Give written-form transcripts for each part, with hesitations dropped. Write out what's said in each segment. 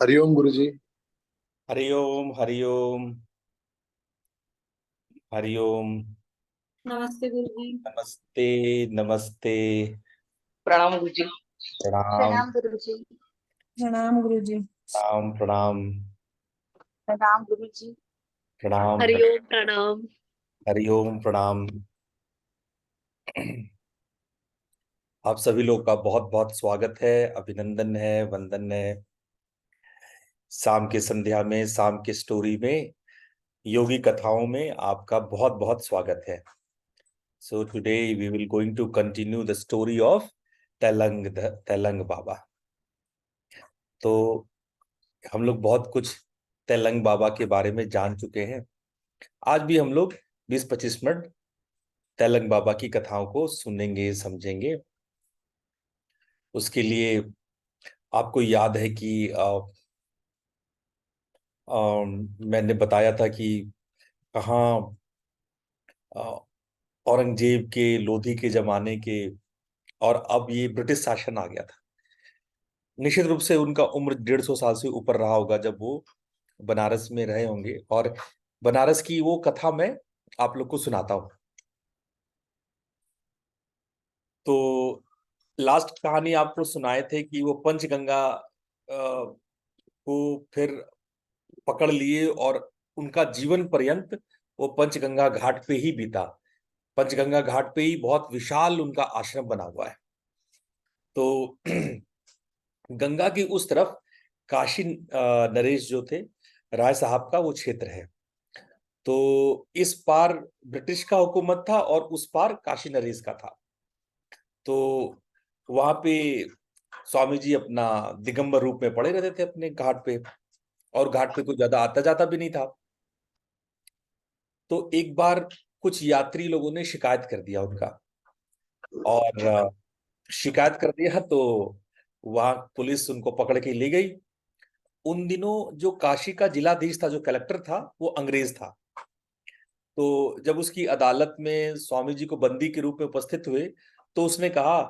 हरिओम गुरुजी। हरिओम हरिओम हरिओम। नमस्ते गुरु जी। नमस्ते नमस्ते। प्रणाम गुरुजी। प्रणाम प्रणाम गुरुजी। प्रणाम गुरु जी। प्रणाम प्रणाम प्रणाम गुरुजी। प्रणाम। हरिओम प्रणाम। हरिओम प्रणाम। आप सभी लोग का बहुत बहुत स्वागत है, अभिनंदन है, वंदन है। शाम के संध्या में, शाम के स्टोरी में, योगी कथाओं में आपका बहुत बहुत स्वागत है। So today we will going to continue the story of Telang Baba. तो हम लोग बहुत कुछ तेलंग बाबा के बारे में जान चुके हैं। आज भी हम लोग 20-25 मिनट तेलंग बाबा की कथाओं को सुनेंगे, समझेंगे। उसके लिए आपको याद है कि मैंने बताया था कि कहाँ अ, औरंगजेब के, लोधी के जमाने के, और अब ये ब्रिटिश शासन आ गया था। निश्चित रूप से उनका उम्र 150 साल से ऊपर रहा होगा जब वो बनारस में रहे होंगे। और बनारस की वो कथा मैं आप लोग को सुनाता हूँ। तो लास्ट कहानी आपको सुनाए थे कि वो पंचगंगा को फिर पकड़ लिए और उनका जीवन पर्यंत वो पंचगंगा घाट पे ही बीता। पंचगंगा घाट पे ही बहुत विशाल उनका आश्रम बना हुआ है। तो गंगा की उस तरफ काशी नरेश जो थे, राय साहब का वो क्षेत्र है। तो इस पार ब्रिटिश का हुकूमत था और उस पार काशी नरेश का था। तो वहां पे स्वामी जी अपना दिगंबर रूप में पड़े रहते थे अपने घाट पे, और घाट पे कोई ज्यादा आता जाता भी नहीं था। तो एक बार कुछ यात्री लोगों ने शिकायत कर दिया उनका, और शिकायत कर दिया तो वहां पुलिस उनको पकड़ के ले गई। उन दिनों जो काशी का जिलाधीश था, जो कलेक्टर था, वो अंग्रेज था। तो जब उसकी अदालत में स्वामी जी को बंदी के रूप में उपस्थित हुए, तो उसने कहा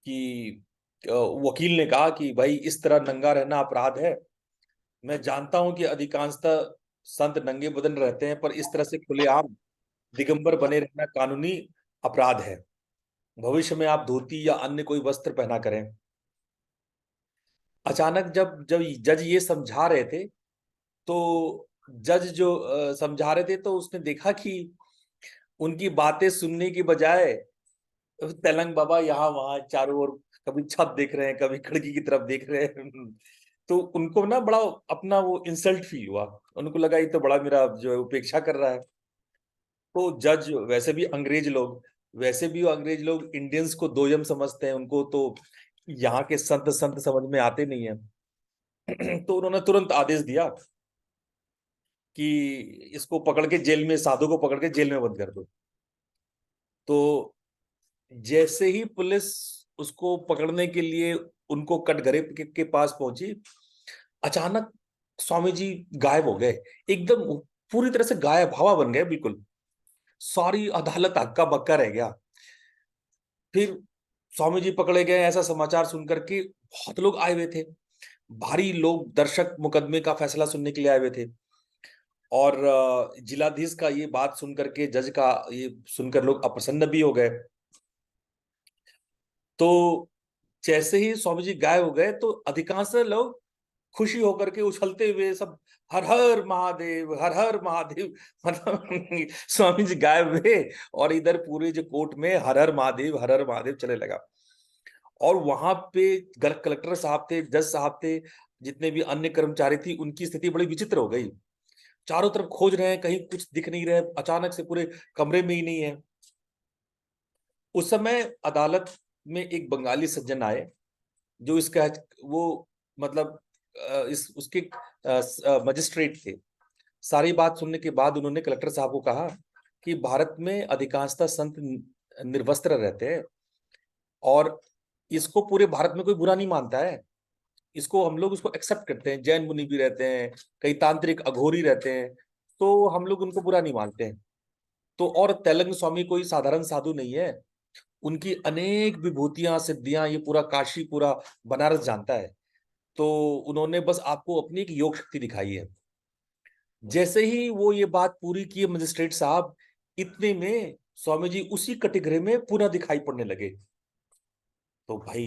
कि वकील ने कहा कि भाई इस तरह नंगा रहना अपराध है। मैं जानता हूं कि अधिकांशतः संत नंगे बदन रहते हैं, पर इस तरह से खुलेआम दिगंबर बने रहना कानूनी अपराध है। भविष्य में आप धोती या अन्य कोई वस्त्र पहना करें। अचानक जब जब जज ये समझा रहे थे, तो जज जो समझा रहे थे, तो उसने देखा कि उनकी बातें सुनने की बजाय तेलंग बाबा यहाँ वहां चारों ओर कभी छत देख रहे हैं, कभी खिड़की की तरफ देख रहे हैं। तो उनको ना बड़ा अपना वो इंसल्ट फील हुआ। उनको लगा ये तो बड़ा मेरा जो है उपेक्षा कर रहा है। तो जज, वैसे भी वो अंग्रेज लोग इंडियंस को दोयम समझते हैं, उनको तो यहाँ के संत संत समझ में आते नहीं है। तो उन्होंने तुरंत आदेश दिया कि इसको पकड़ के जेल में, साधु को पकड़ के जेल में बंद कर दो। तो जैसे ही पुलिस उसको पकड़ने के लिए उनको कटघरे के पास पहुंची, अचानक स्वामी जी गायब हो गए। एकदम पूरी तरह से गायब, हवा बन गए बिल्कुल। सारी अदालत हक्का बक्का रह गया। फिर स्वामी जी पकड़े गए ऐसा समाचार सुनकर के बहुत लोग आए हुए थे। भारी लोग, दर्शक मुकदमे का फैसला सुनने के लिए आए हुए थे। और जिलाधीश का ये बात सुनकर के, जज का ये सुनकर लोग अप्रसन्न भी हो गए। तो जैसे ही स्वामी जी गायब हो गए, तो अधिकांश लोग खुशी होकर के उछलते हुए सब हर हर महादेव, हर हर महादेव। मतलब स्वामी जी गायब हुए और इधर पूरे जो कोर्ट में हर हर महादेव चले लगा। और वहां पे कलेक्टर साहब थे, जज साहब थे, जितने भी अन्य कर्मचारी थी, उनकी स्थिति बड़ी विचित्र हो गई। चारों तरफ खोज रहे हैं, कहीं कुछ दिख नहीं रहे, अचानक से पूरे कमरे में ही नहीं है। उस समय अदालत में एक बंगाली सज्जन आए, जो इसका वो मतलब इस उसके मजिस्ट्रेट थे। सारी बात सुनने के बाद उन्होंने कलेक्टर साहब को कहा कि भारत में अधिकांशतः संत निर्वस्त्र रहते हैं, और इसको पूरे भारत में कोई बुरा नहीं मानता है। इसको हम लोग उसको एक्सेप्ट करते हैं। जैन मुनि भी रहते हैं, कई तांत्रिक अघोरी रहते हैं, तो हम लोग उनको बुरा नहीं मानते हैं। तो और तेलंग स्वामी कोई साधारण साधु नहीं है। उनकी अनेक विभूतियां, सिद्धियां ये पूरा काशी, पूरा बनारस जानता है। तो उन्होंने बस आपको अपनी एक योग शक्ति दिखाई है। जैसे ही वो ये बात पूरी की मजिस्ट्रेट साहब, इतने में स्वामी जी उसी कटिघरे में पुनः दिखाई पड़ने लगे। तो भाई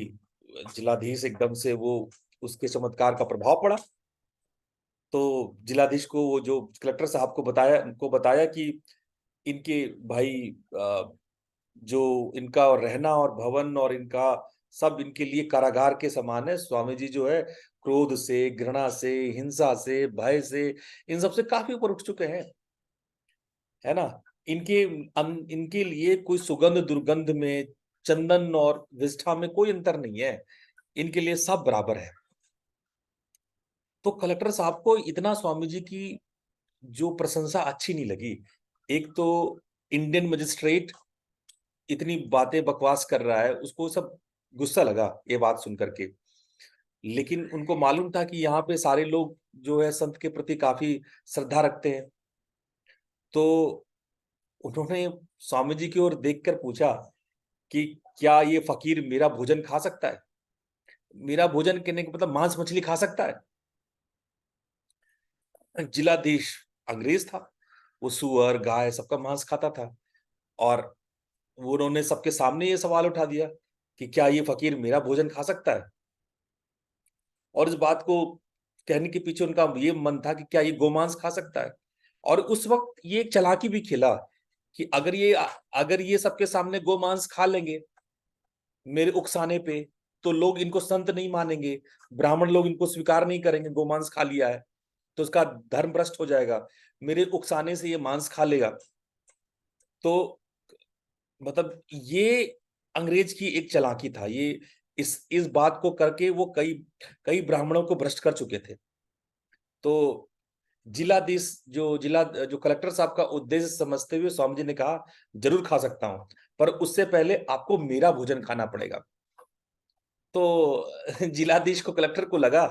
जिलाधीश एकदम से वो उसके चमत्कार का प्रभाव पड़ा। तो जिलाधीश को वो जो कलेक्टर साहब को बताया कि इनके भाई जो इनका रहना और भवन और इनका सब इनके लिए कारागार के समान है। स्वामी जी जो है क्रोध से, घृणा से, हिंसा से, भय से, इन सब से काफी ऊपर उठ चुके हैं, है ना। इनके इनके लिए कोई सुगंध दुर्गंध में, चंदन और विष्ठा में कोई अंतर नहीं है। इनके लिए सब बराबर है। तो कलेक्टर साहब को इतना स्वामी जी की जो प्रशंसा अच्छी नहीं लगी। एक तो इंडियन मजिस्ट्रेट इतनी बातें बकवास कर रहा है, उसको सब गुस्सा लगा ये बात सुन करके। लेकिन उनको मालूम था कि यहाँ पे सारे लोग जो है संत के प्रति काफी श्रद्धा रखते हैं। तो उन्होंने स्वामी जी की ओर देखकर पूछा कि क्या ये फकीर मेरा भोजन खा सकता है? मेरा भोजन कहने का मतलब मांस मछली खा सकता है? जिलाधीश अंग्रेज था, वो सुअर गाय सबका मांस खाता था। और वो उन्होंने सबके सामने ये सवाल उठा दिया कि क्या ये फकीर मेरा भोजन खा सकता है? और इस बात को कहने के पीछे उनका ये मन था कि क्या ये गोमांस खा सकता है। और उस वक्त ये एक चालाकी भी खेला कि अगर ये सबके सामने गोमांस खा लेंगे मेरे उकसाने पे, तो लोग इनको संत नहीं मानेंगे, ब्राह्मण लोग इनको स्वीकार नहीं करेंगे, गोमांस खा लिया है तो उसका धर्म भ्रष्ट हो जाएगा। मेरे उकसाने से ये मांस खा लेगा। तो मतलब ये अंग्रेज की एक चालाकी था। ये इस बात को करके वो कई कई ब्राह्मणों को भ्रष्ट कर चुके थे। तो जो कलेक्टर साहब का उद्देश्य समझते हुए स्वामी जी ने कहा, जरूर खा सकता हूं, पर उससे पहले आपको मेरा भोजन खाना पड़ेगा। तो जिलाधीश को, कलेक्टर को लगा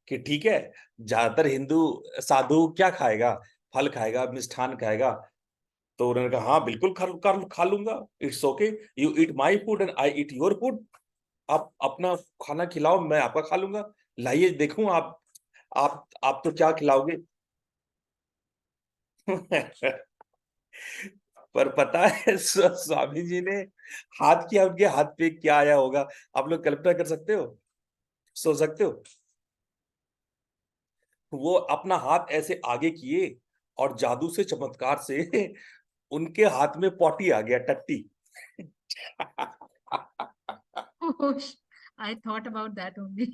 कि ठीक है, ज्यादातर हिंदू साधु क्या खाएगा, फल खाएगा, मिष्ठान खाएगा। तो उन्होंने कहा हाँ बिल्कुल खा लूंगा, it's okay, you eat my food and I eat your food. आप अपना खाना खिलाओ, मैं आपका खा लूंगा। लाइए देखूं आप तो क्या खिलाओगे। पर पता है स्वामी जी ने हाथ किया, उनके हाथ पे क्या आया होगा, आप लोग कल्पना कर सकते हो, सोच सकते हो? वो अपना हाथ ऐसे आगे किए और जादू से, चमत्कार से उनके हाथ में पॉटी आ गया, टट्टी। Oh, I thought about that only.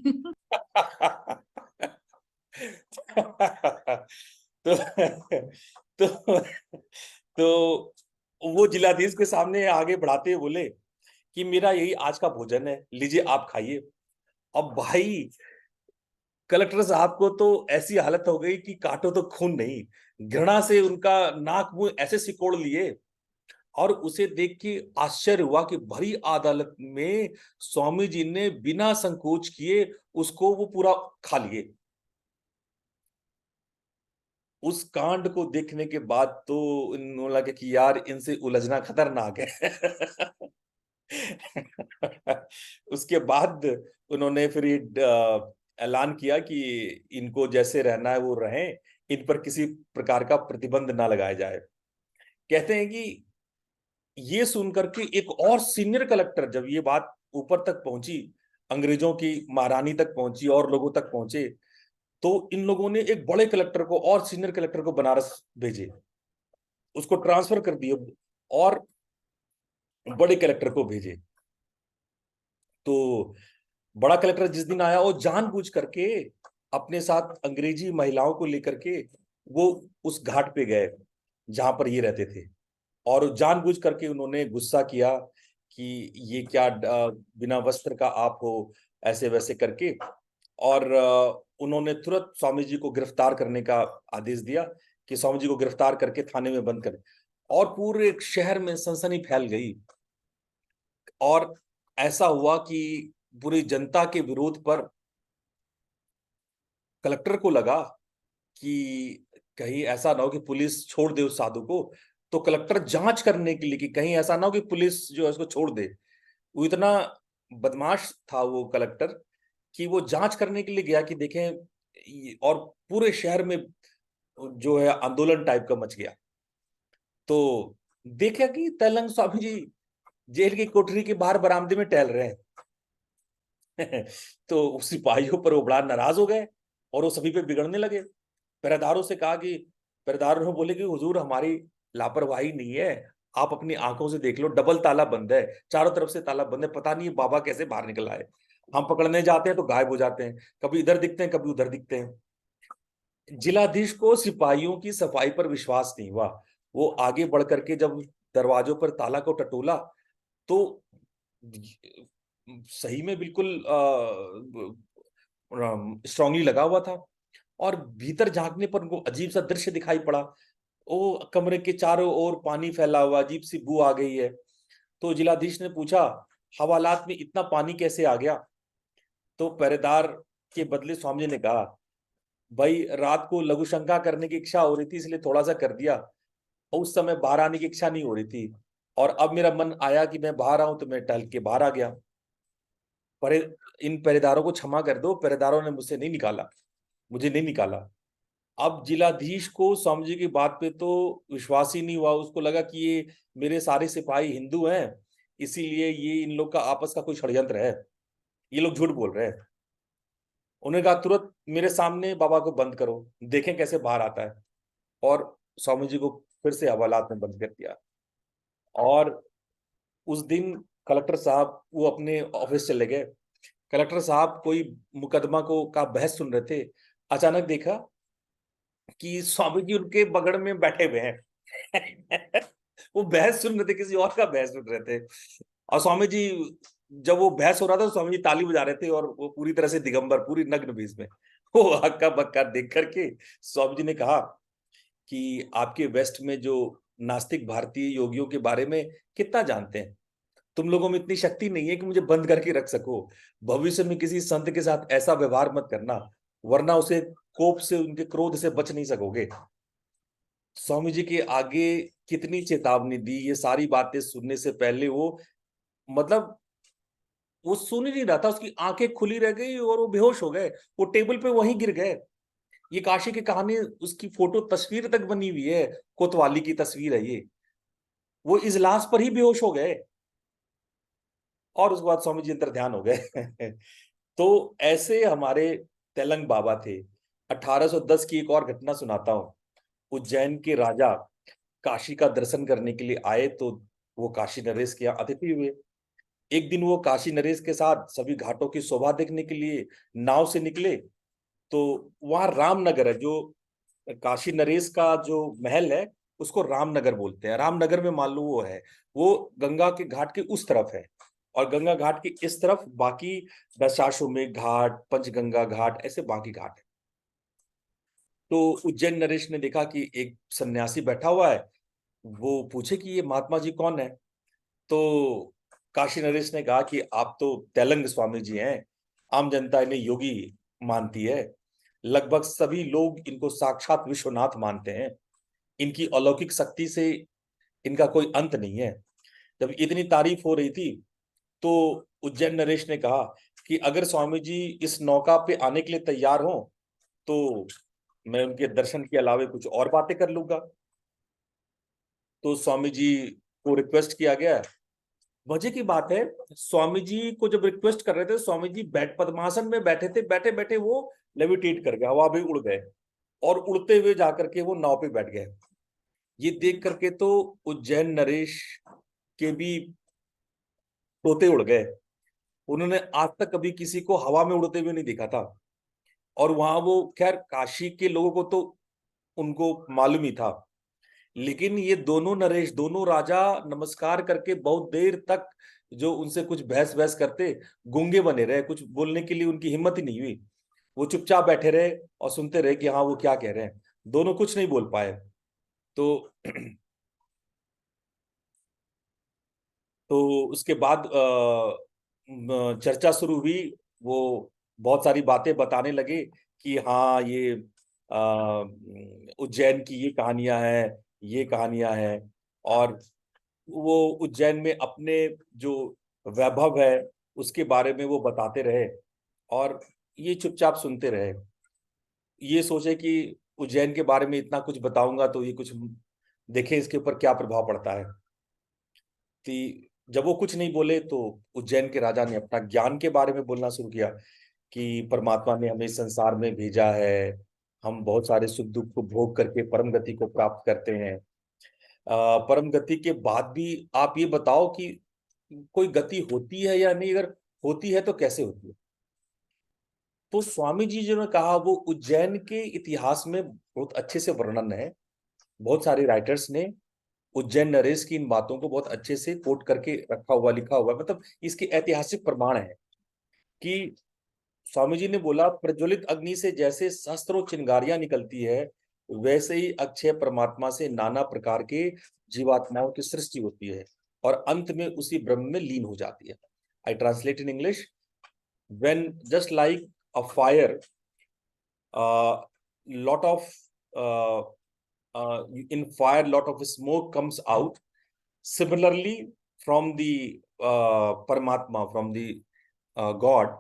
तो तो तो वो जिलाधीश के सामने आगे बढ़ाते हुए बोले कि मेरा यही आज का भोजन है, लीजिए आप खाइए। अब भाई कलेक्टर साहब को तो ऐसी हालत हो गई कि काटो तो खून नहीं, घृणा से उनका नाक मुंह ऐसे सिकोड़ लिए। और उसे देख के आश्चर्य हुआ कि भरी अदालत में स्वामी जी ने बिना संकोच किए उसको वो पूरा खा लिए। उस कांड को देखने के बाद तो इन्होंने लगा कि यार इनसे उलझना खतरनाक है। उसके बाद उन्होंने फिर ये ऐलान किया कि इनको जैसे रहना है वो रहें, इन पर किसी प्रकार का प्रतिबंध ना लगाया जाए। कहते हैं कि ये सुनकर के एक और सीनियर कलेक्टर, जब ये बात ऊपर तक पहुंची, अंग्रेजों की महारानी तक पहुंची और लोगों तक पहुंचे, तो इन लोगों ने एक बड़े कलेक्टर को और सीनियर कलेक्टर को बनारस भेजे, उसको ट्रांसफर कर दिए और बड़े कलेक्टर को भेजे। तो बड़ा कलेक्टर जिस दिन आया, वो जानबूझ करके अपने साथ अंग्रेजी महिलाओं को लेकर के वो उस घाट पे गए जहां पर ये रहते थे। और जानबूझ करके उन्होंने गुस्सा किया कि ये क्या बिना वस्त्र का आप हो, ऐसे वैसे करके। और उन्होंने तुरंत स्वामी जी को गिरफ्तार करने का आदेश दिया कि स्वामी जी को गिरफ्तार करके थाने में बंद करें। और पूरे शहर में सनसनी फैल गई। और ऐसा हुआ कि पूरी जनता के विरोध पर कलेक्टर को लगा कि कहीं ऐसा ना हो कि पुलिस छोड़ दे उस साधु को। तो कलेक्टर जांच करने के लिए कि कहीं ऐसा ना हो कि पुलिस जो है उसको छोड़ दे। वो इतना बदमाश था वो कलेक्टर कि वो जांच करने के लिए गया कि देखें, और पूरे शहर में जो है आंदोलन टाइप का मच गया। तो देखा कि तैलंग स्वामी जी जेल की कोठरी के बाहर बरामदे में टहल रहे हैं। तो सिपाहियों पर वो बड़ा नाराज हो गए और वो सभी पे बिगड़ने लगे। पहरेदारों से कहा कि पहरेदारों ने बोले कि हुजूर हमारी लापरवाही नहीं है, आप अपनी आंखों से देख लो, डबल ताला बंद है, चारों तरफ से ताला बंद है, पता नहीं बाबा कैसे बाहर निकल आए। हम पकड़ने जाते हैं तो गायब हो जाते हैं, कभी इधर दिखते हैं कभी उधर दिखते हैं। जिलाधीश को सिपाहियों की सफाई पर विश्वास नहीं हुआ। वो आगे बढ़ करके जब दरवाजों पर ताला को टटोला तो सही में बिल्कुल स्ट्रांगली लगा हुआ था, और भीतर झांकने पर उनको अजीब सा दृश्य दिखाई पड़ा। वो कमरे के चारों ओर पानी फैला हुआ, अजीब सी बू आ गई है। तो जिलाधीश ने पूछा, हवालात में इतना पानी कैसे आ गया? तो पहरेदार के बदले स्वामी जी ने कहा, भाई रात को लघु शंका करने की इच्छा हो रही थी इसलिए थोड़ा सा कर दिया, और उस समय बाहर आने की इच्छा नहीं हो रही थी, और अब मेरा मन आया कि मैं बाहर आऊं तो मैं टहल के बाहर आ गया। पहरे इन पहरेदारों को क्षमा कर दो, पहरेदारों ने मुझे नहीं निकाला। अब जिलाधीश को स्वामी जी की बात पे तो विश्वास ही नहीं हुआ। उसको लगा कि ये मेरे सारे सिपाही हिंदू हैं, इसीलिए ये इन लोग का आपस का कोई षड्यंत्र है, ये लोग झूठ बोल रहे हैं। उन्होंने कहा तुरंत मेरे सामने बाबा को बंद करो, देखें कैसे बाहर आता है। और स्वामी जी को फिर से हवालात में बंद कर दिया। और उस दिन कलेक्टर साहब वो अपने ऑफिस चले गए। कलेक्टर साहब कोई मुकदमा का बहस सुन रहे थे। अचानक देखा कि स्वामी जी उनके बगल में बैठे हुए हैं। वो बहस सुन रहे थे, किसी और का बहस सुन रहे थे। और स्वामी जी, जब वो बहस हो रहा था तो स्वामी जी ताली बजा रहे थे, और वो पूरी तरह से दिगंबर, पूरी नग्न बीच में। वो हक्का बक्का देख करके स्वामी जी ने कहा कि आपके वेस्ट में जो नास्तिक भारतीय योगियों के बारे में कितना जानते हैं? तुम लोगों में इतनी शक्ति नहीं है कि मुझे बंद करके रख सको। भविष्य में किसी संत के साथ ऐसा व्यवहार मत करना, वरना उसे कोप से, उनके क्रोध से बच नहीं सकोगे। स्वामी जी के आगे कितनी चेतावनी दी, ये सारी बातें सुनने से पहले वो, मतलब वो सुन ही नहीं रहा था, उसकी आंखें खुली रह गई और वो बेहोश हो गए, वो टेबल पे वहीं गिर गए। ये काशी की कहानी, उसकी फोटो तस्वीर तक बनी हुई है, कोतवाली की तस्वीर है ये। वो इजलास पर ही बेहोश हो गए, और उसके बाद स्वामी जी अंतर ध्यान हो गए। तो ऐसे हमारे तेलंग बाबा थे। 1810 की एक और घटना सुनाता हूँ। उज्जैन के राजा काशी का दर्शन करने के लिए आए, तो वो काशी नरेश के यहाँ अतिथि हुए। एक दिन वो काशी नरेश के साथ सभी घाटों की शोभा देखने के लिए नाव से निकले। तो वहां रामनगर है, जो काशी नरेश का जो महल है उसको रामनगर बोलते हैं। रामनगर में मान लो वो है, वो गंगा के घाट के उस तरफ है, और गंगा घाट के इस तरफ बाकी दशाश्वमेध घाट, पंचगंगा घाट, ऐसे बाकी घाट है। तो उज्जैन नरेश ने देखा कि एक सन्यासी बैठा हुआ है। वो पूछे कि ये महात्मा जी कौन है? तो काशी नरेश ने कहा कि आप तो तेलंग स्वामी जी हैं, आम जनता इन्हें योगी मानती है, लगभग सभी लोग इनको साक्षात विश्वनाथ मानते हैं, इनकी अलौकिक शक्ति से इनका कोई अंत नहीं है। जब इतनी तारीफ हो रही थी तो उज्जैन नरेश ने कहा कि अगर स्वामी जी इस नौका पे आने के लिए तैयार हो तो मैं उनके दर्शन के अलावे कुछ और बातें कर लूंगा। तो स्वामी जी को रिक्वेस्ट किया गया। मजे की बात है, स्वामी जी को जब रिक्वेस्ट कर रहे थे, स्वामी जी बैठ पद्मासन में बैठे थे, बैठे बैठे वो लेविटेट कर गए, हवा में उड़ गए, और उड़ते हुए जाकर के वो नाव पे बैठ गए। ये देख करके तो उज्जैन नरेश के भी तोते उड़ गए। उन्होंने आज तक कभी किसी को हवा में उड़ते हुए नहीं देखा था। और वहां वो, खैर काशी के लोगों को तो उनको मालूम ही था, लेकिन ये दोनों नरेश, दोनों राजा नमस्कार करके बहुत देर तक जो उनसे कुछ बहस बहस करते, गूंगे बने रहे, कुछ बोलने के लिए उनकी हिम्मत ही नहीं हुई। वो चुपचाप बैठे रहे और सुनते रहे कि हाँ वो क्या कह रहे हैं। दोनों कुछ नहीं बोल पाए। तो तो उसके बाद चर्चा शुरू हुई। वो बहुत सारी बातें बताने लगे कि हाँ ये उज्जैन की ये कहानियां हैं, ये कहानियां हैं। और वो उज्जैन में अपने जो वैभव है उसके बारे में वो बताते रहे। और ये चुपचाप सुनते रहे। ये सोचे कि उज्जैन के बारे में इतना कुछ बताऊंगा तो ये कुछ देखें इसके ऊपर क्या प्रभाव पड़ता है। कि जब वो कुछ नहीं बोले तो उज्जैन के राजा ने अपना ज्ञान के बारे में बोलना शुरू किया कि परमात्मा ने हमें इस संसार में भेजा है, हम बहुत सारे सुख दुख को भोग करके परम गति को प्राप्त करते हैं। परम गति के बाद भी आप ये बताओ कि कोई गति होती है या नहीं, अगर होती है तो कैसे होती है। तो स्वामी जी जो ने कहा वो उज्जैन के इतिहास में बहुत अच्छे से वर्णन है। बहुत सारे राइटर्स ने उज्जैन नरेश की इन बातों को बहुत अच्छे से कोट करके रखा हुआ, लिखा हुआ है। मतलब इसके ऐतिहासिक प्रमाण है कि स्वामी जी ने बोला प्रज्वलित अग्नि से जैसे सहस्त्रों चिंगारियां निकलती है, वैसे ही अक्षय परमात्मा से नाना प्रकार के जीवात्माओं की सृष्टि होती है और अंत में उसी ब्रह्म में लीन हो जाती है। आई translate in English, when just like a fire, lot of uh, in fire lot of smoke comes out. Similarly, from the Paramatma, from the God,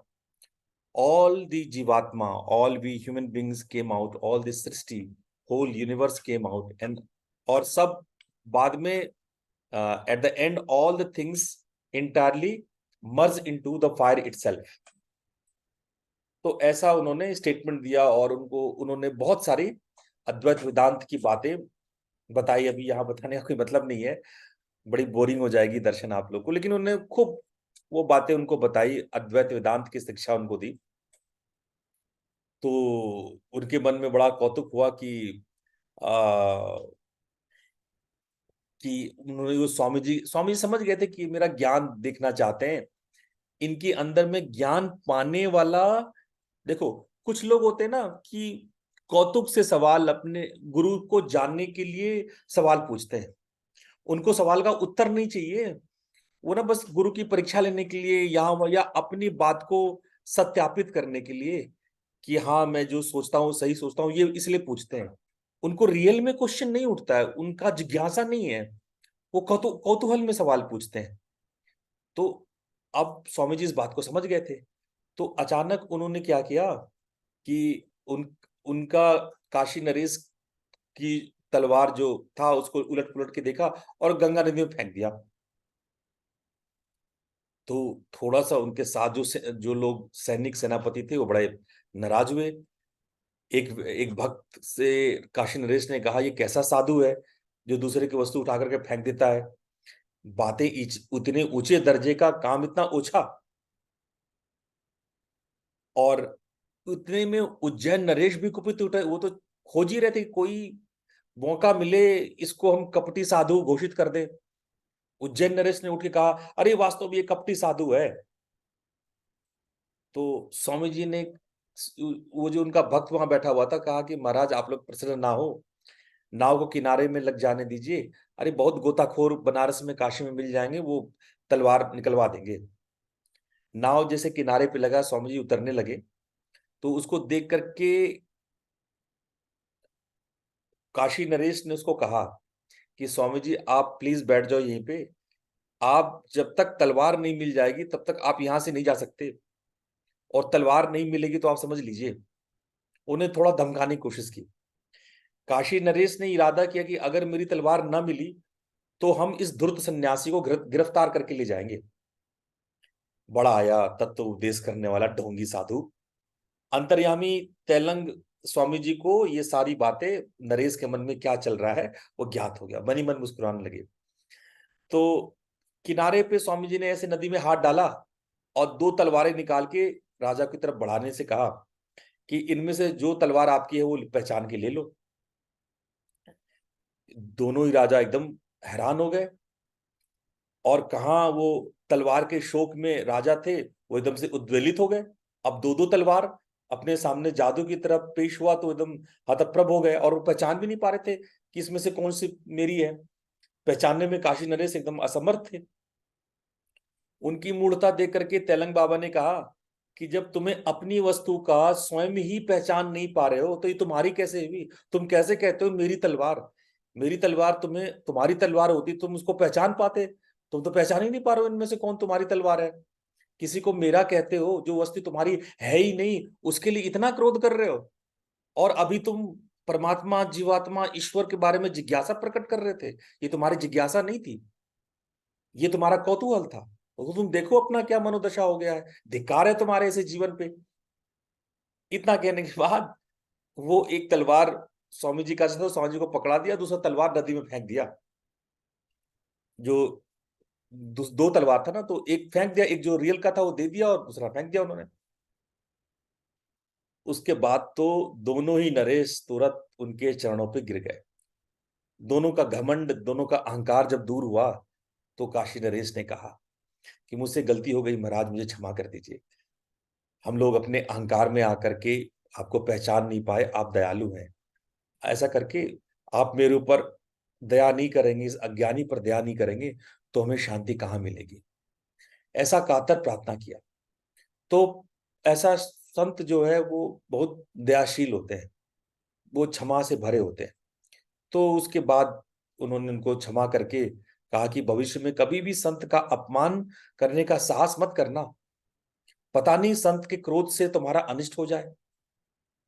all the Jivatma, all we human beings came out, all this Srishti, whole universe came out, and और सब बाद में at the end all the things entirely merge into the fire itself. तो ऐसा उन्होंने statement दिया और उन्होंने बहुत सारी अद्वैत वेदांत की बातें बताई। अभी यहाँ बताने का कोई मतलब नहीं है, बड़ी बोरिंग हो जाएगी दर्शन आप लोग को, लेकिन उन्होंने खूब वो बातें उनको बताई, अद्वैत वेदांत की शिक्षा उनको दी। तो उनके मन में बड़ा कौतुक हुआ कि उन्होंने वो स्वामी जी समझ गए थे कि मेरा ज्ञान देखना चाहते हैं, इनके अंदर में ज्ञान पाने वाला। देखो कुछ लोग होते हैं ना कि कौतुक से सवाल, अपने गुरु को जानने के लिए सवाल पूछते हैं, उनको सवाल का उत्तर नहीं चाहिए, वो ना बस गुरु की परीक्षा लेने के लिए या अपनी बात को सत्यापित करने के लिए कि हाँ मैं जो सोचता हूँ सही सोचता हूँ, ये इसलिए पूछते हैं। उनको रियल में क्वेश्चन नहीं उठता है, उनका जिज्ञासा नहीं है, वो कौतूहल में सवाल पूछते हैं। तो अब स्वामी जी इस बात को समझ गए थे, तो अचानक उन्होंने क्या किया कि उनका काशी नरेश की तलवार जो था उसको उलट पुलट के देखा और गंगा नदी में फेंक दिया। तो थोड़ा सा उनके साथ जो लोग सैनिक सेनापति थे वो बड़े नाराज हुए। एक भक्त से काशी नरेश ने कहा ये कैसा साधु है जो दूसरे की वस्तु उठा करके फेंक देता है, बातें उतने ऊंचे दर्जे का, काम इतना ओछा। और उतने में उज्जैन नरेश भी कुपित उठे, वो तो खोज ही रहे थे कोई मौका मिले इसको हम कपटी साधु घोषित कर दें। उज्जैन नरेश ने उठ के कहा अरे वास्तव में ये कपटी साधु है। तो स्वामी जी ने, वो जो उनका भक्त वहां बैठा हुआ था, कहा कि महाराज आप लोग प्रसन्न ना हो, नाव को किनारे में लग जाने दीजिए, अरे बहुत गोताखोर बनारस में काशी में मिल जाएंगे, वो तलवार निकलवा देंगे। नाव जैसे किनारे पे लगा, स्वामी जी उतरने लगे, तो उसको देख करके काशी नरेश ने उसको कहा कि स्वामी जी आप प्लीज बैठ जाओ यहीं पे, आप जब तक तलवार नहीं मिल जाएगी तब तक आप यहां से नहीं जा सकते, और तलवार नहीं मिलेगी तो आप समझ लीजिए। उन्हें थोड़ा धमकाने की कोशिश की। काशी नरेश ने इरादा किया कि अगर मेरी तलवार न मिली तो हम इस धूर्त सन्यासी को गिरफ्तार करके ले जाएंगे। बड़ा आया तत्व उपदेश करने वाला ढोंगी साधु। अंतर्यामी तेलंग स्वामी जी को ये सारी बातें, नरेश के मन में क्या चल रहा है वो ज्ञात हो गया, मन ही मन मुस्कुराने लगे। तो किनारे पे स्वामी जी ने ऐसे नदी में हाथ डाला और दो तलवारें निकाल के राजा की तरफ बढ़ाने से कहा कि इनमें से जो तलवार आपकी है वो पहचान के ले लो। दोनों ही राजा एकदम हैरान हो गए, और कहा वो तलवार के शौक में राजा थे वो एकदम से उद्वेलित हो गए। अब दो दो तलवार अपने सामने जादू की तरफ पेश हुआ तो एकदम हतप्रभ हो गए, और वो पहचान भी नहीं पा रहे थे कि इसमें से कौन सी मेरी है। पहचानने में काशी नरेश एकदम असमर्थ थे। उनकी मूढ़ता देख करके तेलंग बाबा ने कहा कि जब तुम्हें अपनी वस्तु का स्वयं ही पहचान नहीं पा रहे हो तो ये तुम्हारी कैसे हुई? तुम कैसे कहते हो मेरी तलवार? मेरी तलवार तुम्हें, तुम्हारी तलवार होती तुम उसको पहचान पाते, तुम तो पहचान ही नहीं पा रहे हो इनमें से कौन तुम्हारी तलवार है। किसी को मेरा कहते हो, जो वस्तु तुम्हारी है ही नहीं, उसके लिए इतना क्रोध कर रहे हो। और अभी तुम परमात्मा, जीवात्मा, ईश्वर के बारे में जिज्ञासा प्रकट कर रहे थे। ये तुम्हारी जिज्ञासा नहीं थी, ये तुम्हारा कौतूहल था। तो तुम देखो अपना क्या मनोदशा हो गया है। धिक्कार है तुम्हारे ऐसे जीवन पे। इतना कहने के बाद वो एक तलवार स्वामी जी का था, स्वामी जी को पकड़ा दिया, दूसरा तलवार नदी में फेंक दिया। जो दो तलवार था ना, तो एक फेंक दिया, एक जो रियल का था वो दे दिया और दूसरा फेंक दिया उन्होंने। उसके बाद तो दोनों ही नरेश तुरंत उनके चरणों पे गिर गए। दोनों का घमंड, दोनों का अहंकार जब दूर हुआ तो काशी नरेश ने कहा कि मुझसे गलती हो गई महाराज, मुझे क्षमा कर दीजिए। हम लोग अपने अहंकार में आकर के आपको पहचान नहीं पाए, आप दयालु हैं। ऐसा करके आप मेरे ऊपर दया नहीं करेंगे, इस अज्ञानी पर दया नहीं करेंगे तो हमें शांति कहाँ मिलेगी। ऐसा कातर प्रार्थना किया। तो ऐसा संत जो है वो बहुत दयाशील होते हैं, वो क्षमा से भरे होते हैं। तो उसके बाद उन्होंने उनको क्षमा करके कहा कि भविष्य में कभी भी संत का अपमान करने का साहस मत करना, पता नहीं संत के क्रोध से तुम्हारा अनिष्ट हो जाए।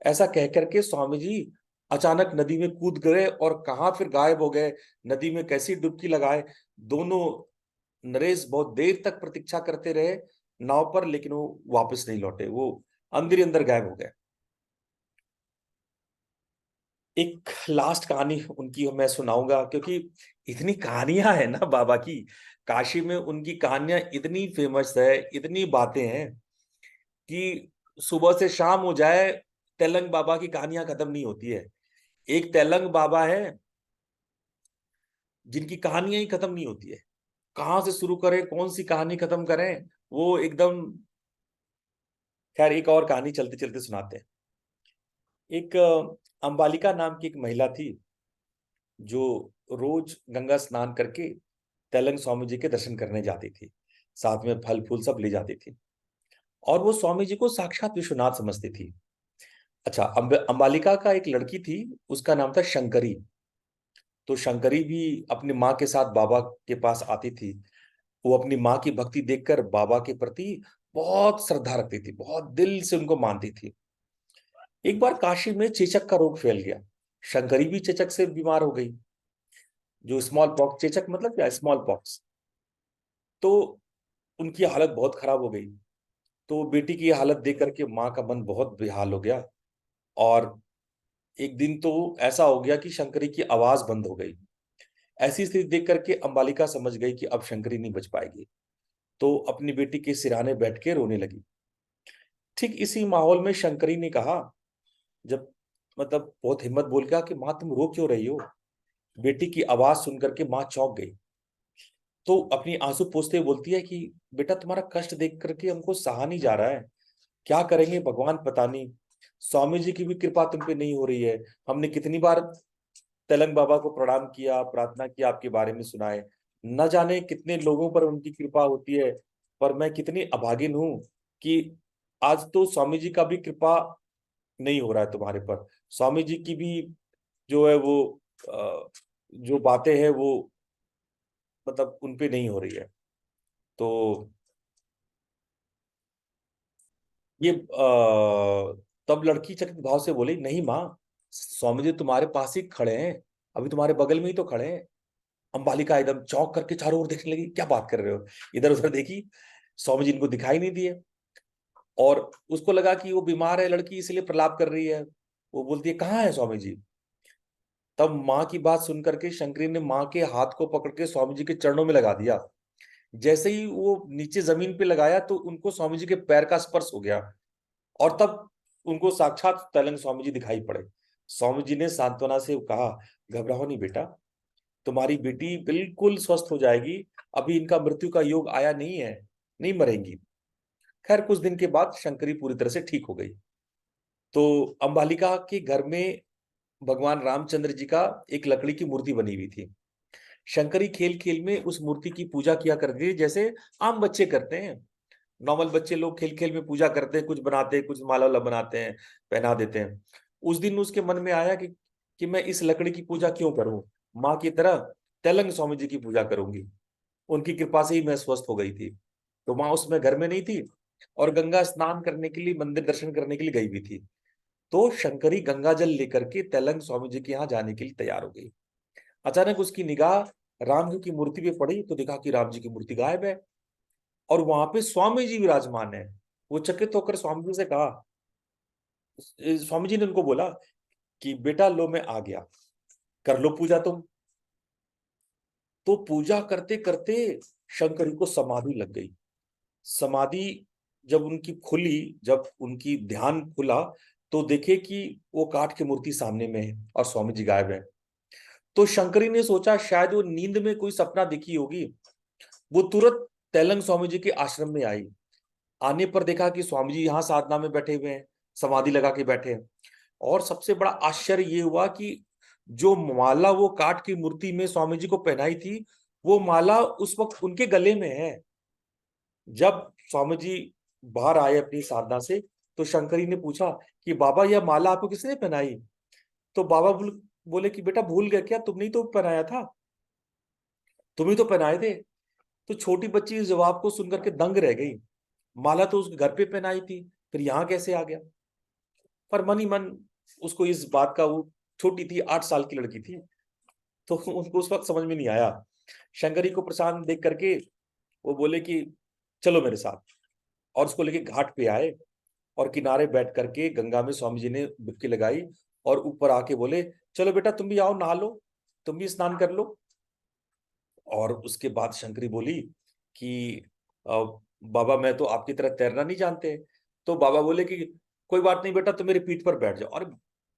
ऐसा कह करके स्वामी जी अचानक नदी में कूद गए और कहां फिर गायब हो गए। नदी में कैसी डुबकी लगाए। दोनों नरेश बहुत देर तक प्रतीक्षा करते रहे नाव पर, लेकिन वो वापस नहीं लौटे, वो अंदर ही अंदर गायब हो गए। एक लास्ट कहानी उनकी मैं सुनाऊंगा, क्योंकि इतनी कहानियां है ना बाबा की। काशी में उनकी कहानियां इतनी फेमस है, इतनी बातें हैं कि सुबह से शाम हो जाए तेलंग बाबा की कहानियां खत्म नहीं होती है। एक तेलंग बाबा है जिनकी कहानियां ही खत्म नहीं होती है। कहाँ से शुरू करें, कौन सी कहानी खत्म करें, वो एकदम। खैर एक और कहानी चलते चलते सुनाते हैं। एक अंबालिका नाम की एक महिला थी जो रोज गंगा स्नान करके तेलंग स्वामी जी के दर्शन करने जाती थी। साथ में फल फूल सब ले जाती थी और वो स्वामी जी को साक्षात विश्वनाथ समझती थी। अच्छा, अंबालिका का एक लड़की थी, उसका नाम था शंकरी। तो शंकरी भी अपनी माँ के साथ बाबा के पास आती थी। वो अपनी माँ की भक्ति देखकर बाबा के प्रति बहुत श्रद्धा रखती थी, बहुत दिल से उनको मानती थी। एक बार काशी में चेचक का रोग फैल गया। शंकरी भी चेचक से बीमार हो गई। जो स्मॉल पॉक्स, चेचक मतलब क्या, स्मॉल पॉक्स। तो उनकी हालत बहुत खराब हो गई। तो बेटी की हालत देख करके माँ का मन बहुत बेहाल हो गया। और एक दिन तो ऐसा हो गया कि शंकरी की आवाज बंद हो गई। ऐसी स्थिति देख करके अंबालिका समझ गई कि अब शंकरी नहीं बच पाएगी। तो अपनी बेटी के सिरहाने बैठ के रोने लगी। ठीक इसी माहौल में शंकरी ने कहा, जब मतलब बहुत हिम्मत बोल के कहा कि माँ तुम रो क्यों रही हो। बेटी की आवाज सुन करके माँ चौंक गई। तो अपनी आंसू पोंछते हुए बोलती है कि बेटा तुम्हारा कष्ट देख करके हमको सहा नहीं जा रहा है, क्या करेंगे भगवान पता नहीं। स्वामी जी की भी कृपा तुम पे नहीं हो रही है। हमने कितनी बार तेलंग बाबा को प्रणाम किया, प्रार्थना किया, आपके बारे में सुनाए, न जाने कितने लोगों पर उनकी कृपा होती है। पर मैं कितनी अभागिन हूं कि आज तो स्वामी जी का भी कृपा नहीं हो रहा है तुम्हारे पर। स्वामी जी की भी जो है वो जो बातें हैं वो मतलब उन पे नहीं हो रही है। तो ये तब लड़की चकित भाव से बोली, नहीं माँ, स्वामी जी तुम्हारे पास ही खड़े हैं, अभी तुम्हारे बगल में ही तो खड़े हैं। अंबालिका एकदम चौंक करके चारों ओर देखने लगी, क्या बात कर रहे हो। इधर उधर देखी, स्वामी जी इनको दिखाई नहीं दिए। और उसको लगा कि वो बीमार है लड़की, इसलिए प्रलाप कर रही है। वो बोलती है कहाँ है स्वामी जी। तब माँ की बात सुन करके शंकरी ने माँ के हाथ को पकड़ के स्वामी जी के चरणों में लगा दिया। जैसे ही वो नीचे जमीन पे लगाया तो उनको स्वामी जी के पैर का स्पर्श हो गया। और तब उनको साक्षात तेलंग स्वामी जी दिखाई पड़े। स्वामी जी ने सांत्वना से कहा, घबराओ नहीं बेटा, तुम्हारी बेटी बिल्कुल स्वस्थ हो जाएगी, अभी इनका मृत्यु का योग आया नहीं है, नहीं मरेंगी। खैर कुछ दिन के बाद शंकरी पूरी तरह से ठीक हो गई। तो अंबालिका के घर में भगवान रामचंद्र जी का एक लकड़ी की मूर्ति बनी हुई थी। शंकरी खेल खेल में उस मूर्ति की पूजा किया करती थी, जैसे आम बच्चे करते हैं। नॉर्मल बच्चे लोग खेल खेल में पूजा करते हैं, कुछ बनाते हैं, कुछ माला वाला बनाते हैं, पहना देते हैं। उस दिन उसके मन में आया कि मैं इस लकड़ी की पूजा क्यों करूं, माँ की तरह तेलंग स्वामी जी की पूजा करूंगी। उनकी कृपा से ही मैं स्वस्थ हो गई थी। तो वहां उसमें घर में नहीं थी, और गंगा स्नान करने के लिए, मंदिर दर्शन करने के लिए गई भी थी। तो शंकरी गंगा जल लेकर के तेलंग स्वामी जी के यहाँ जाने के लिए तैयार हो गई। अचानक उसकी निगाह राम जी की मूर्ति पे पड़ी, तो देखा कि राम जी की मूर्ति गायब है, और वहां पे स्वामी जी विराजमान है। वो चकित होकर स्वामी जी से कहा, स्वामी जी ने उनको बोला कि बेटा लो मैं आ गया, कर लो पूजा तुम। तो पूजा करते करते शंकरी को समाधि लग गई। समाधि जब उनकी खुली, जब उनकी ध्यान खुला, तो देखे कि वो काठ की मूर्ति सामने में है और स्वामी जी गायब है। तो शंकरी ने सोचा शायद वो नींद में कोई सपना दिखी होगी। वो तुरंत तेलंग स्वामी जी के आश्रम में आई। आने पर देखा कि स्वामी जी यहाँ साधना में बैठे हुए हैं, समाधि लगा के बैठे हैं। और सबसे बड़ा आश्चर्य ये हुआ कि जो माला वो काठ की मूर्ति में स्वामी जी को पहनाई थी, वो माला उस वक्त उनके गले में है। जब स्वामी जी बाहर आए अपनी साधना से, तो शंकरी ने पूछा कि बाबा यह माला आपको किसने पहनाई? तो बाबा बोले कि बेटा भूल गया क्या, तुमने ही तो पहनाया था, तुम ही तो पहनाए थे। तो छोटी बच्ची इस जवाब को सुनकर के दंग रह गई। माला तो उसके घर पे पहनाई थी, फिर यहाँ कैसे आ गया? पर मन ही मन उसको इस बात का, वो छोटी थी, 8 साल की लड़की थी, तो उनको उस वक्त समझ में नहीं आया। शंकरी को परेशान देख करके वो बोले कि चलो मेरे साथ, और उसको लेके घाट पे आए, और किनारे बैठ करके गंगा में स्वामी जी ने डुबकी लगाई, और ऊपर आके बोले चलो बेटा तुम भी आओ नहा लो, तुम भी स्नान कर लो। और उसके बाद शंकरी बोली कि बाबा मैं तो आपकी तरह तैरना नहीं जानते। तो बाबा बोले कि कोई बात नहीं बेटा, तुम मेरी पीठ पर बैठ जाओ। और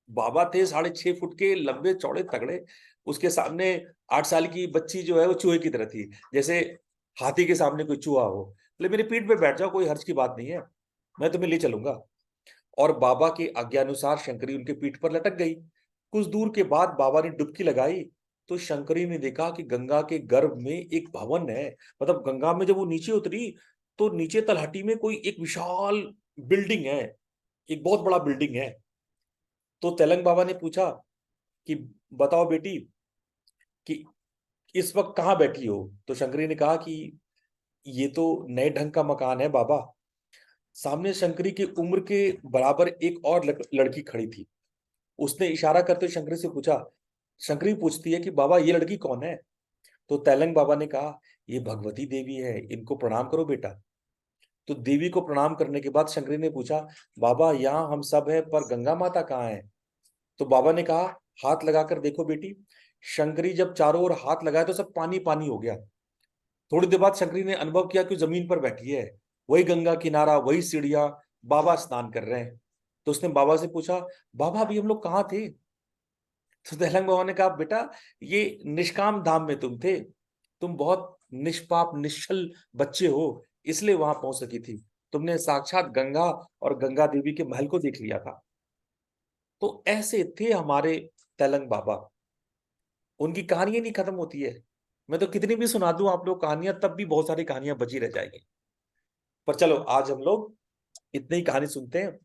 बाबा थे 6.5 फुट के, लंबे चौड़े तगड़े। उसके सामने 8 साल की बच्ची जो है वो चूहे की तरह थी, जैसे हाथी के सामने कोई चूहा हो। बोले मेरी पीठ पे बैठ जाओ, कोई हर्ज की बात नहीं है, मैं तुम्हें ले चलूंगा। और बाबा के आज्ञानुसार शंकरी उनके पीठ पर लटक गई। कुछ दूर के बाद बाबा ने डुबकी लगाई, तो शंकरी ने देखा कि गंगा के गर्भ में एक भवन है। मतलब गंगा में जब वो नीचे उतरी, तो नीचे तलहटी में कोई एक विशाल बिल्डिंग है, एक बहुत बड़ा बिल्डिंग है। तो तेलंग बाबा ने पूछा कि बताओ बेटी कि इस वक्त कहाँ बैठी हो? तो शंकरी ने कहा कि ये तो नए ढंग का मकान है बाबा। सामने शंकरी की उम्र के बराबर एक और लड़की खड़ी थी। उसने इशारा करते हुए शंकरी से पूछा, शंकरी पूछती है कि बाबा ये लड़की कौन है? तो तेलंग बाबा ने कहा ये भगवती देवी है, इनको प्रणाम करो बेटा। तो देवी को प्रणाम करने के बाद शंकरी ने पूछा, बाबा यहाँ हम सब हैं पर गंगा माता कहाँ है? तो बाबा ने कहा हाथ लगाकर देखो बेटी। शंकरी जब चारों ओर हाथ लगाया तो सब पानी पानी हो गया। थोड़ी देर बाद शंकरी ने अनुभव किया कि जमीन पर बैठी है, वही गंगा किनारा, वही सीढ़ियां, बाबा स्नान कर रहे हैं। तो उसने बाबा से पूछा, बाबा अभी हम लोग कहाँ थे? तो तेलंग बाबा ने कहा बेटा ये निष्काम धाम में तुम थे, तुम बहुत निष्पाप निश्चल बच्चे हो, इसलिए वहां पहुंच सकी थी। तुमने साक्षात गंगा और गंगा देवी के महल को देख लिया था। तो ऐसे थे हमारे तेलंग बाबा। उनकी कहानियां नहीं खत्म होती है। मैं तो कितनी भी सुना दूं आप लोग कहानियां, तब भी बहुत सारी कहानियां बची रह जाएगी। पर चलो आज हम लोग इतनी ही कहानी सुनते हैं।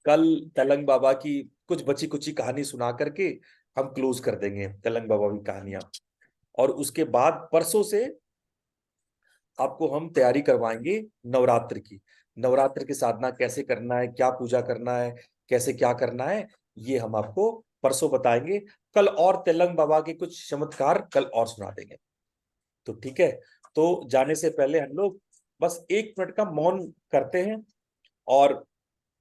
कल तेलंग बाबा की कुछ बची कुची कहानी सुना करके हम क्लोज कर देंगे तेलंग बाबा की कहानियां। और उसके बाद परसों से आपको हम तैयारी करवाएंगे नवरात्र की। नवरात्र की साधना कैसे करना है, क्या पूजा करना है, कैसे क्या करना है, ये हम आपको परसों बताएंगे। कल और तेलंग बाबा के कुछ चमत्कार कल और सुना देंगे। तो ठीक है। तो जाने से पहले हम लोग बस 1 मिनट का मौन करते हैं, और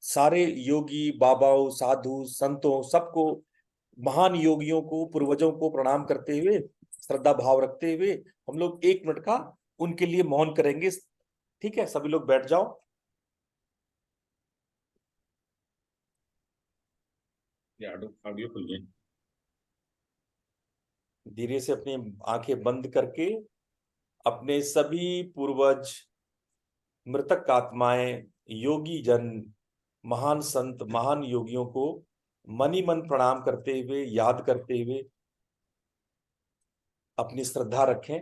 सारे योगी बाबाओं साधु संतों सबको, महान योगियों को पूर्वजों को प्रणाम करते हुए, श्रद्धा भाव रखते हुए हम लोग 1 मिनट का उनके लिए मौन करेंगे। ठीक है, सभी लोग बैठ जाओ। ये ऑडियो खुल गई। धीरे से अपनी आंखें बंद करके अपने सभी पूर्वज, मृतक आत्माएं, योगी जन, महान संत, महान योगियों को मन ही मन प्रणाम करते हुए, याद करते हुए अपनी श्रद्धा रखें।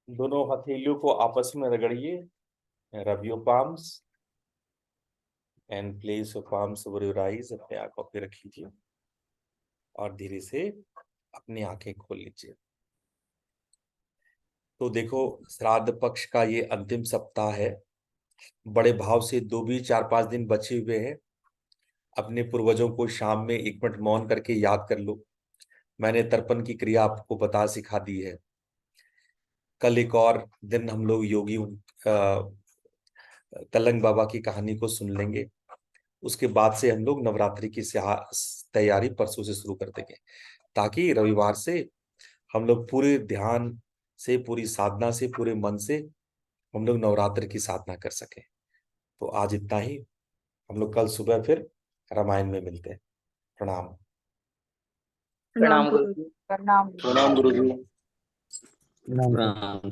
दोनों हथेलियों को आपस में रगड़िए, rub your palms and place your palms over your eyes. अपने आंखों पे रखिए और धीरे से अपनी आंखें खोल लीजिए। तो देखो, श्राद्ध पक्ष का ये अंतिम सप्ताह है। बड़े भाव से 4-5 दिन बचे हुए हैं। अपने पूर्वजों को शाम में 1 मिनट मौन करके याद कर लो। मैंने तर्पण की क्रिया आपको सिखा दी है। कल एक और दिन हम लोग योगी तलंग बाबा की कहानी को सुन लेंगे। उसके बाद से हम लोग नवरात्रि की तैयारी परसों से शुरू कर देंगे, ताकि रविवार से हम लोग पूरे ध्यान से, पूरी साधना से, पूरे मन से हम लोग नवरात्रि की साधना कर सकें। तो आज इतना ही। हम लोग कल सुबह फिर रामायण में मिलते हैं। प्रणाम। प्रणाम गुरु जी। प्रणाम प्रणाम गुरु जी। प्रणाम।